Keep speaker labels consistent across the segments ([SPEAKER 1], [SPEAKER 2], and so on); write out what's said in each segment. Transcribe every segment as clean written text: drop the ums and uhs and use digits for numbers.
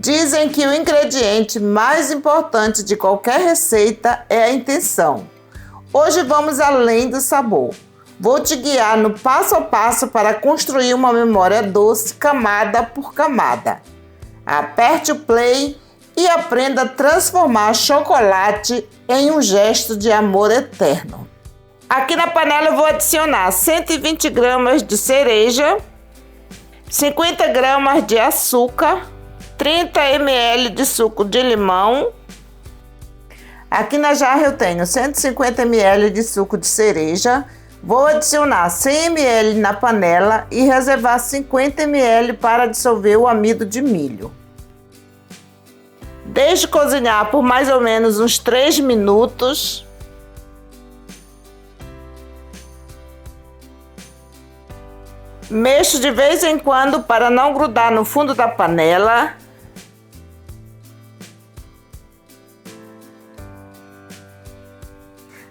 [SPEAKER 1] Dizem que o ingrediente mais importante de qualquer receita é a intenção. Hoje vamos além do sabor. Vou te guiar no passo a passo para construir uma memória doce camada por camada. Aperte o play e aprenda a transformar chocolate em um gesto de amor eterno. Aqui na panela eu vou adicionar 120 gramas de cereja, 50 gramas de açúcar, 30 ml de suco de limão. Aqui na jarra eu tenho 150 ml de suco de cereja. Vou adicionar 100 ml na panela e reservar 50 ml para dissolver o amido de milho. Deixe cozinhar por mais ou menos uns 3 minutos. Mexo de vez em quando para não grudar no fundo da panela.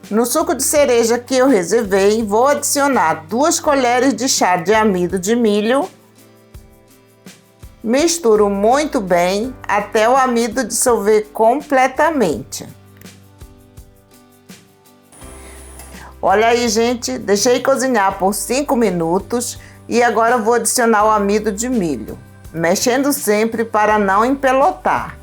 [SPEAKER 1] No suco de cereja que eu reservei, vou adicionar 2 colheres de chá de amido de milho. Misturo muito bem até o amido dissolver completamente. Olha aí, gente, deixei cozinhar por 5 minutos. E agora vou adicionar o amido de milho, mexendo sempre para não empelotar.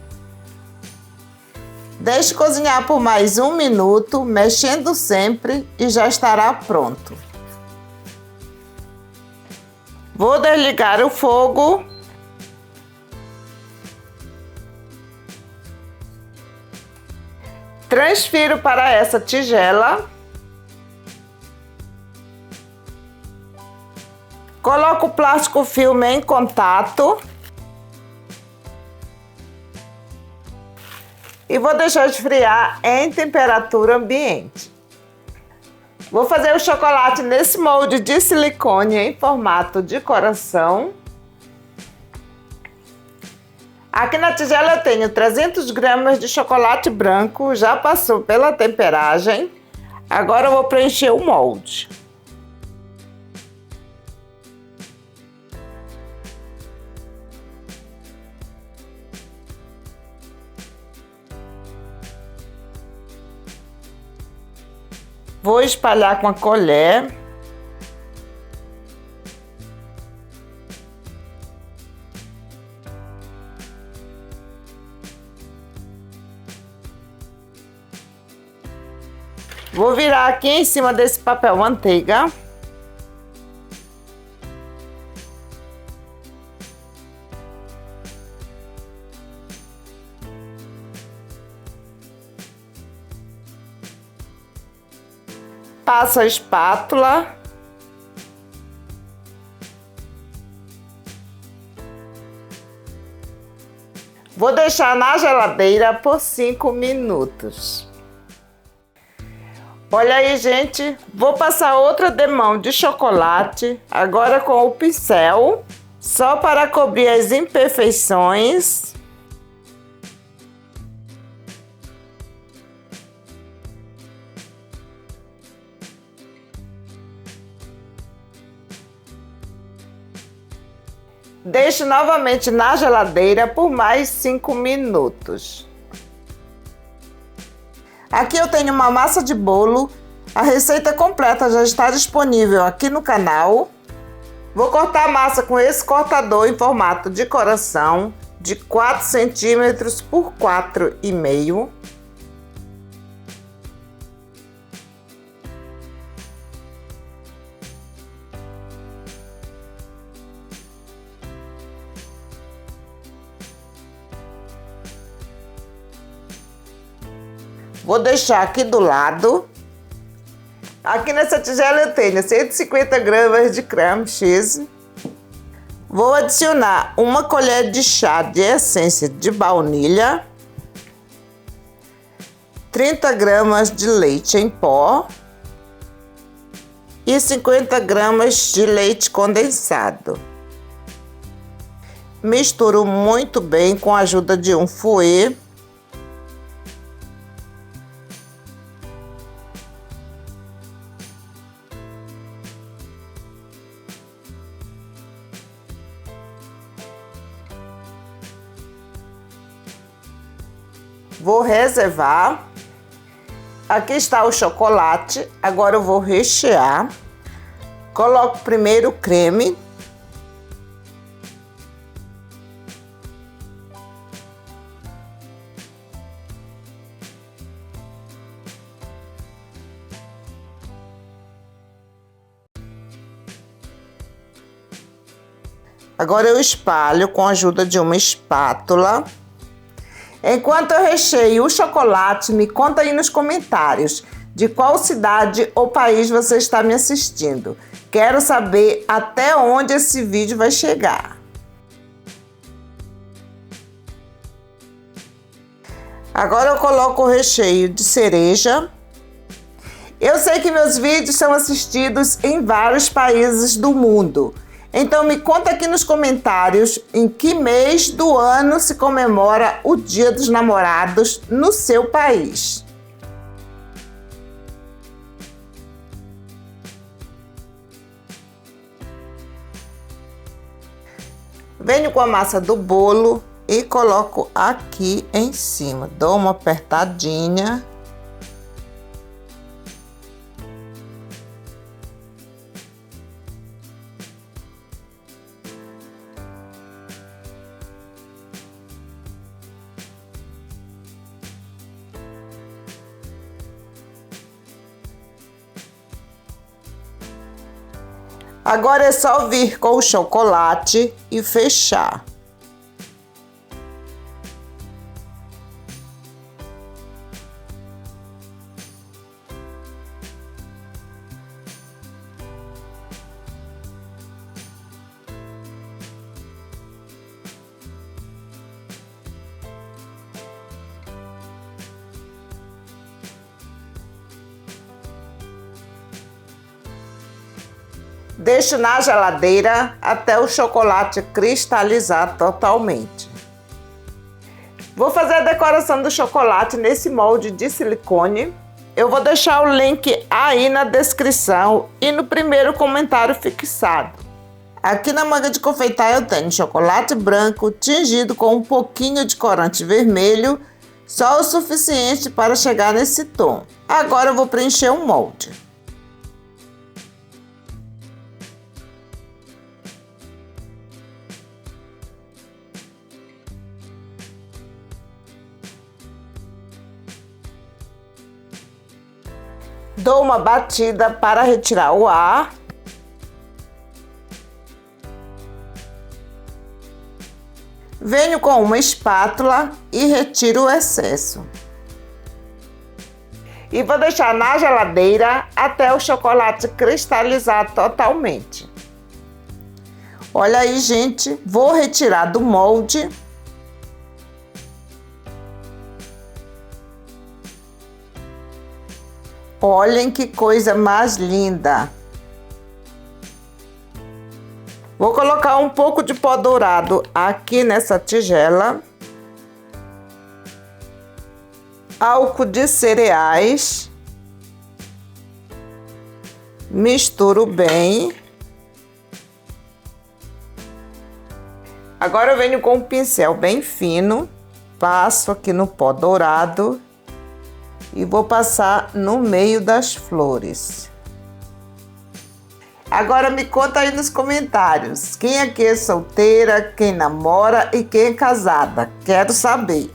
[SPEAKER 1] Deixe cozinhar por mais 1 minuto, mexendo sempre e já estará pronto. Vou desligar o fogo. Transfiro para essa tigela. Coloco o plástico filme em contato e vou deixar esfriar em temperatura ambiente. Vou fazer o chocolate nesse molde de silicone em formato de coração. Aqui na tigela eu tenho 300 gramas de chocolate branco, já passou pela temperagem. Agora eu vou preencher o molde. Vou espalhar com a colher. Vou virar aqui em cima desse papel manteiga. Passo a espátula. Vou deixar na geladeira por 5 minutos. Olha aí, gente, vou passar outra demão de chocolate, agora com o pincel, só para cobrir as imperfeições. Deixe novamente na geladeira por mais 5 minutos. Aqui eu tenho uma massa de bolo. A receita completa já está disponível aqui no canal. Vou cortar a massa com esse cortador em formato de coração de 4 centímetros por 4,5. Vou deixar aqui do lado. Aqui nessa tigela eu tenho 150 gramas de creme cheese. Vou adicionar 1 colher de chá de essência de baunilha, 30 gramas de leite em pó e 50 gramas de leite condensado. Misturo muito bem com a ajuda de um fouet. Vou reservar. Aqui está o chocolate. Agora eu vou rechear. Coloco primeiro o creme. Agora eu espalho com a ajuda de uma espátula. Enquanto eu recheio o chocolate, me conta aí nos comentários de qual cidade ou país você está me assistindo. Quero saber até onde esse vídeo vai chegar. Agora eu coloco o recheio de cereja. Eu sei que meus vídeos são assistidos em vários países do mundo. Então me conta aqui nos comentários em que mês do ano se comemora o Dia dos Namorados no seu país. Venho com a massa do bolo e coloco aqui em cima. Dou uma apertadinha. Agora é só vir com o chocolate e fechar. Deixo na geladeira até o chocolate cristalizar totalmente. Vou fazer a decoração do chocolate nesse molde de silicone. Eu vou deixar o link aí na descrição e no primeiro comentário fixado. Aqui na manga de confeitar eu tenho chocolate branco tingido com um pouquinho de corante vermelho, só o suficiente para chegar nesse tom. Agora eu vou preencher um molde. Dou uma batida para retirar o ar. Venho com uma espátula e retiro o excesso. E vou deixar na geladeira até o chocolate cristalizar totalmente. Olha aí, gente, vou retirar do molde. Olhem que coisa mais linda! Vou colocar um pouco de pó dourado aqui nessa tigela. Álcool de cereais. Misturo bem. Agora eu venho com um pincel bem fino. Passo aqui no pó dourado. E vou passar no meio das flores. Agora me conta aí nos comentários, quem aqui é solteira, quem namora e quem é casada. Quero saber.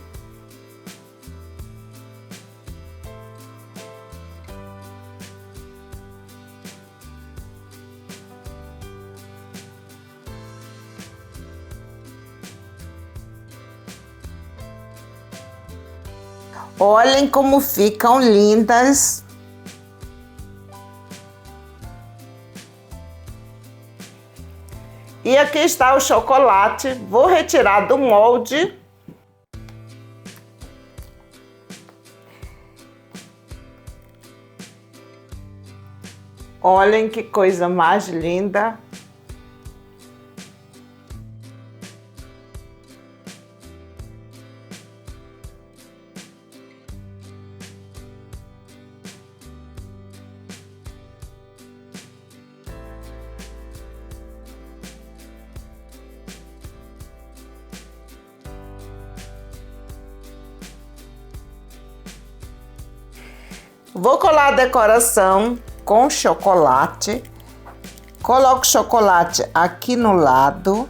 [SPEAKER 1] Olhem como ficam lindas. E aqui está o chocolate. Vou retirar do molde. Olhem que coisa mais linda. Vou colar a decoração com chocolate. Coloco o chocolate aqui no lado.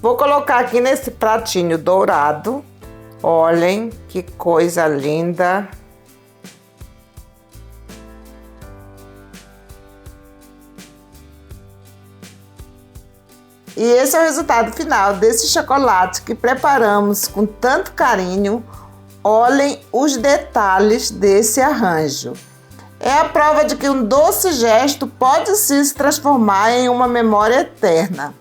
[SPEAKER 1] Vou colocar aqui nesse pratinho dourado. Olhem que coisa linda. E esse é o resultado final desse chocolate que preparamos com tanto carinho. Olhem os detalhes desse arranjo. É a prova de que um doce gesto pode sim se transformar em uma memória eterna.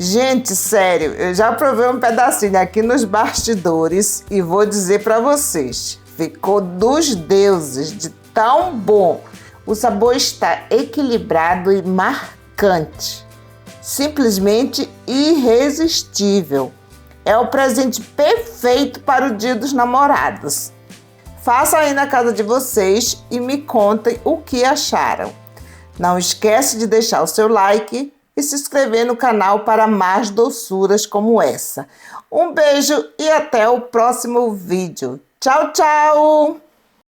[SPEAKER 1] Gente, sério, eu já provei um pedacinho aqui nos bastidores e vou dizer para vocês, ficou dos deuses, de tão bom. O sabor está equilibrado e marcante, simplesmente irresistível. É o presente perfeito para o Dia dos Namorados. Façam aí na casa de vocês e me contem o que acharam. Não esquece de deixar o seu like e se inscrever no canal para mais doçuras como essa. Um beijo e até o próximo vídeo. Tchau, tchau!